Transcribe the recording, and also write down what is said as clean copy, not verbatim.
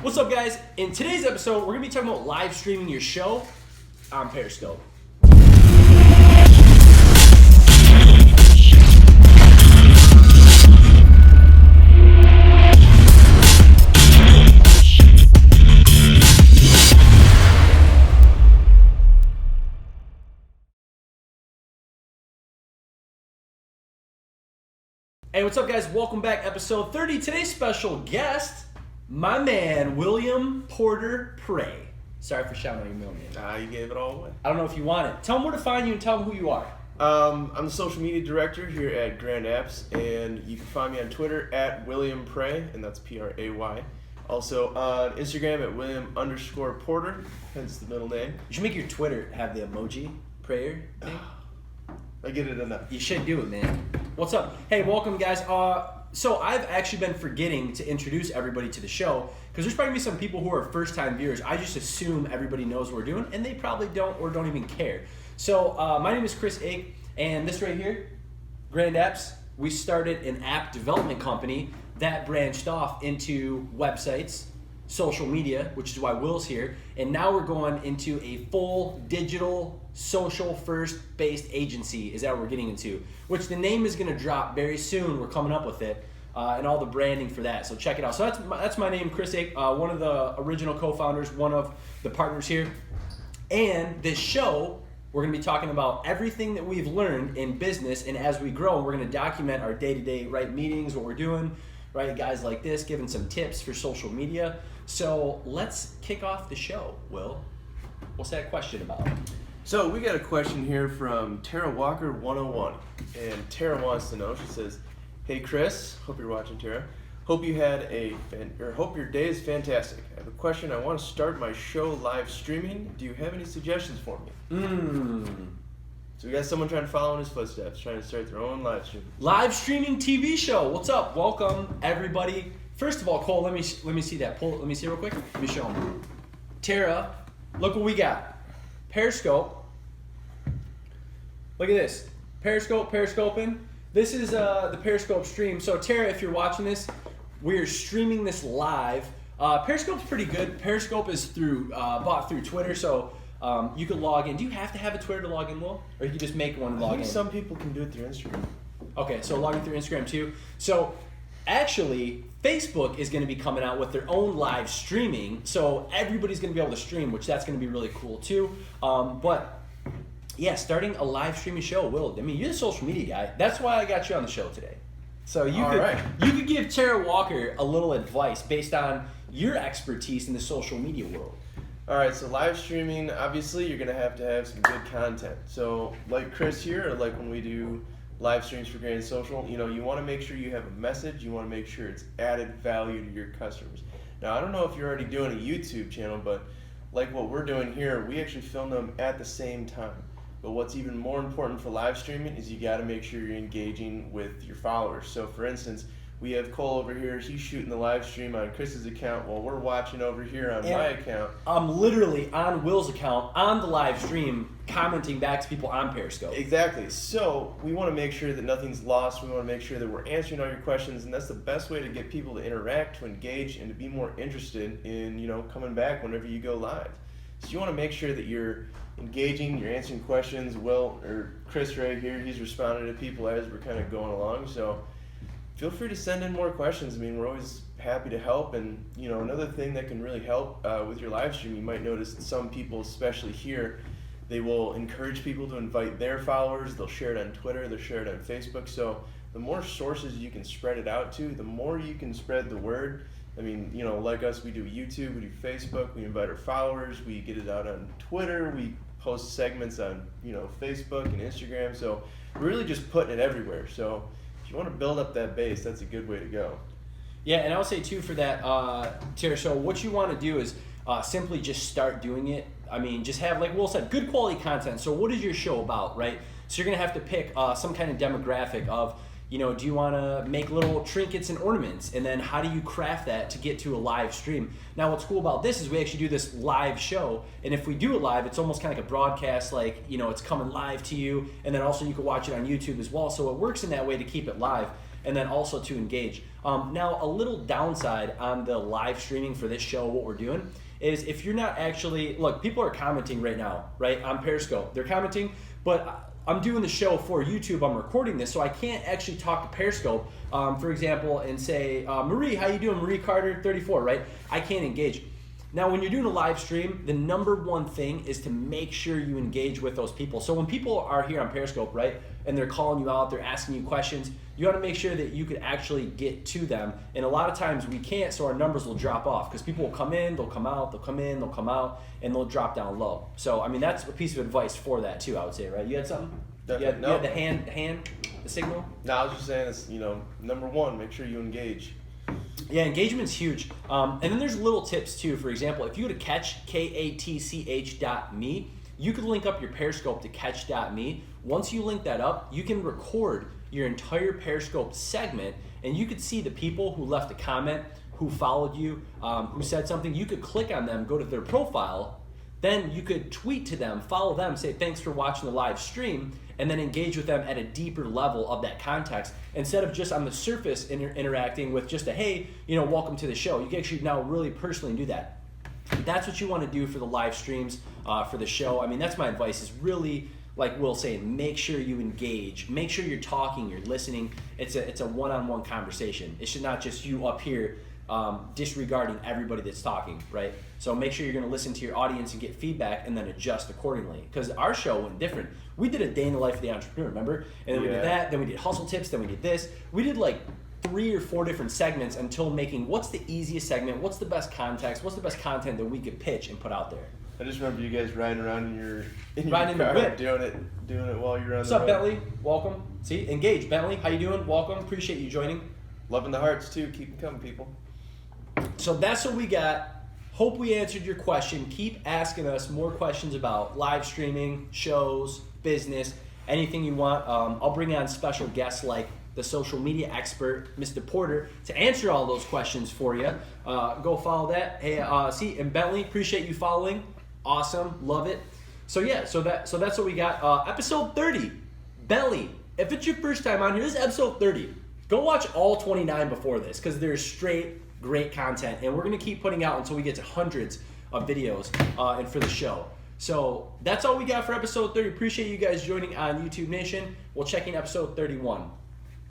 What's up, guys? In today's episode, we're going to be talking about live streaming your show on Periscope. Hey, what's up, guys? Welcome back, episode 30. Today's special guest, my man, William Porter Prey. Sorry for shouting out your middle name. You gave it all away. I don't know if you want it. Tell them where to find you and tell them who you are. I'm the social media director here at Grand Apps, and you can find me on Twitter at William Prey, and that's P-R-A-Y. Also on Instagram at William_Porter, hence the middle name. You should make your Twitter have the emoji prayer thing. I get it enough. You should do it, man. What's up? Hey, welcome, guys. So I've actually been forgetting to introduce everybody to the show because there's probably some people who are first-time viewers. I just assume everybody knows what we're doing, and they probably don't or don't even care. So my name is Chris Ake, and this right here, Grand Apps, we started an app development company that branched off into websites, social media, which is why Will's here, and now we're going into a full digital social first based agency is that what we're getting into, which the name is going to drop very soon. We're coming up with it and all the branding for that, so check it out. So that's my name, Chris Ake, one of the original co-founders, one of the partners here. And this show, we're going to be talking about everything that we've learned in business, and as we grow, we're going to document our day-to-day meetings, what we're doing, right, guys like this, giving some tips for social media. So let's kick off the show. Will, what's that question about? So we got a question here from Tara Walker 101, and Tara wants to know. She says, "Hey Chris, hope you're watching, Tara. Hope you had hope your day is fantastic. I have a question. I want to start my show live streaming. Do you have any suggestions for me?" So we got someone trying to follow in his footsteps, trying to start their own live stream. Live streaming TV show. What's up? Welcome everybody. First of all, Cole, let me see that. Let me see real quick. Let me show them. Tara, look what we got. Periscope. Look at this. Periscoping. This is the Periscope stream. So Tara, if you're watching this, we're streaming this live. Periscope's pretty good. Periscope is bought through Twitter, so you can log in. Do you have to have a Twitter to log in, Will? Or you can just make one and log in? Some people can do it through Instagram. Okay, so log in through Instagram too. So actually, Facebook is going to be coming out with their own live streaming, so everybody's going to be able to stream, which that's going to be really cool too. But yeah, starting a live streaming show, Will. I mean, you're the social media guy. That's why I got you on the show today. So you could give Tara Walker a little advice based on your expertise in the social media world. All right, so live streaming, obviously, you're going to have some good content. So like Chris here, or like when we do live streams for Grand Social, you want to make sure you have a message. You want to make sure it's added value to your customers. Now, I don't know if you're already doing a YouTube channel, but like what we're doing here, we actually film them at the same time. But what's even more important for live streaming is you got to make sure you're engaging with your followers. So for instance, we have Cole over here. He's shooting the live stream on Chris's account while we're watching over here on my account. I'm literally on Will's account on the live stream commenting back to people on Periscope. Exactly. So we want to make sure that nothing's lost. We want to make sure that we're answering all your questions, and that's the best way to get people to interact, to engage, and to be more interested in coming back whenever you go live. So you want to make sure that you're engaging, you're answering questions. Will, or Chris right here, he's responding to people as we're kind of going along. So feel free to send in more questions. I mean, we're always happy to help. And another thing that can really help with your live stream, you might notice that some people, especially here, they will encourage people to invite their followers. They'll share it on Twitter, they'll share it on Facebook. So the more sources you can spread it out to, the more you can spread the word. I mean, like us, we do YouTube, we do Facebook, we invite our followers, we get it out on Twitter, we post segments on, Facebook and Instagram. So we're really just putting it everywhere. So if you want to build up that base, that's a good way to go. Yeah, and I would say too for that, Tara, so what you want to do is simply just start doing it. I mean, just have, like Will said, good quality content. So what is your show about, right? So you're going to have to pick some kind of demographic of, do you want to make little trinkets and ornaments? And then how do you craft that to get to a live stream? Now, what's cool about this is we actually do this live show. And if we do it live, it's almost kind of like a broadcast, it's coming live to you. And then also you can watch it on YouTube as well. So it works in that way to keep it live. and then also to engage. Now, a little downside on the live streaming for this show, what we're doing, is if you're not actually, look, people are commenting right now, right, on Periscope. They're commenting, but I'm doing the show for YouTube. I'm recording this, so I can't actually talk to Periscope, for example, and say, Marie, how you doing? Marie Carter, 34, right? I can't engage. Now, when you're doing a live stream, the number one thing is to make sure you engage with those people. So when people are here on Periscope, right, and they're calling you out, they're asking you questions, you want to make sure that you could actually get to them. And a lot of times we can't, so our numbers will drop off because people will come in, they'll come out, they'll come in, they'll come out, and they'll drop down low. So, I mean, that's a piece of advice for that too, I would say, right? You had something? You had the hand, the signal? No, I was just saying, it's, number one, make sure you engage. Yeah, engagement's huge. And then there's little tips too. For example, if you go to catch.me, you could link up your Periscope to catch.me. Once you link that up, you can record your entire Periscope segment, and you could see the people who left a comment, who followed you, who said something. You could click on them, go to their profile, then you could tweet to them, follow them, say thanks for watching the live stream, and then engage with them at a deeper level of that context instead of just on the surface interacting with just a hey, welcome to the show. You can actually now really personally do that. That's what you want to do for the live streams, for the show. I mean, that's my advice, is really, like Will's saying, make sure you engage. Make sure you're talking, you're listening. It's a one-on-one conversation. It should not just you up here disregarding everybody that's talking, right? So make sure you're going to listen to your audience and get feedback and then adjust accordingly. Because our show went different. We did a day in the life of the entrepreneur, remember? And then we did that, then we did hustle tips, then we did this. We did like 3 or 4 different segments until making what's the easiest segment, what's the best context, what's the best content that we could pitch and put out there. I just remember you guys riding around in your riding car, in the whip, doing it while you're on What's the up, road. Bentley? Welcome. See, engage. Bentley, how you doing? Welcome. Appreciate you joining. Loving the hearts too. Keep them coming, people. So that's what we got. Hope we answered your question. Keep asking us more questions about live streaming, shows, business, anything you want. I'll bring on special guests like the social media expert, Mr. Porter, to answer all those questions for you. Go follow that. Hey, and Bentley, appreciate you following. Awesome, love it. So yeah, so that's what we got. Episode 30, Bentley. If it's your first time on here, this is episode 30. Go watch all 29 before this because there's straight great content, and we're gonna keep putting out until we get to hundreds of videos and for the show. So that's all we got for episode 30. Appreciate you guys joining on YouTube Nation. We'll check in episode 31.